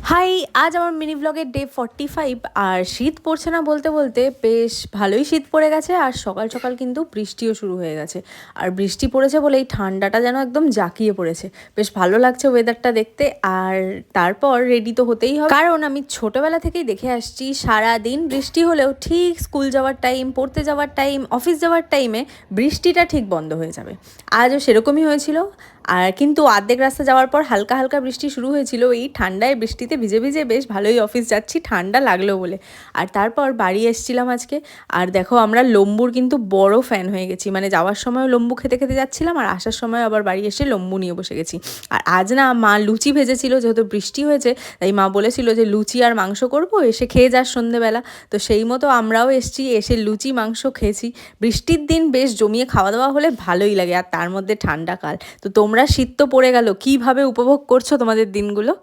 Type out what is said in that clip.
High, আজ আমার mini ব্লগের ডে 45। আর শীত পড়ছে না বলতে বলতে বেশ ভালোই শীত পড়ে গেছে। আর সকাল সকাল কিন্তু বৃষ্টিও শুরু হয়ে গেছে। আর বৃষ্টি পড়েছে বলে এই ঠান্ডাটা যেন একদম জাঁকিয়ে পড়েছে। বেশ ভালো লাগছে ওয়েদারটা দেখতে। আর তারপর রেডি তো হতেই হবে, কারণ আমি ছোটোবেলা থেকেই দেখে আসছি সারা দিন বৃষ্টি হলেও ঠিক স্কুল যাওয়ার টাইম, পড়তে যাওয়ার টাইম, অফিস যাওয়ার টাইমে বৃষ্টিটা ঠিক বন্ধ হয়ে যাবে। আজও সেরকমই হয়েছিল। আর কিন্তু অর্ধেক রাস্তা যাওয়ার পর হালকা হালকা বৃষ্টি শুরু হয়েছিল। এই ঠান্ডায় বৃষ্টিতে ভিজে ভিজে বেশ ভালোই অফিস যাচ্ছি, ঠান্ডা লাগলো বলে। আর তারপর বাড়ি এসেছিলাম আজকে। আর দেখো, আমরা লম্বুর কিন্তু বড় ফ্যান হয়ে গেছি। মানে যাওয়ার সময় লম্বু খেতে খেতে যাচ্ছিলাম, আর আসার সময় আবার বাড়ি এসে লম্বু নিয়ে বসে গেছি। আর আজ না, মা লুচি ভেজেছিল, যেহেতু বৃষ্টি হয়েছে তাই মা বলেছিল যে লুচি আর মাংস করবো, এসে খেয়ে যাস সন্ধেবেলা। তো সেই মতো আমরাও এসেছি, এসে লুচি মাংস খেয়েছি। বৃষ্টির দিন বেশ জমিয়ে খাওয়া দাওয়া হলে ভালোই লাগে, আর তার মধ্যে ঠান্ডাকাল। তো তোমরা, শীত তো পড়ে গেল, কিভাবে উপভোগ করছো তোমাদের দিনগুলো?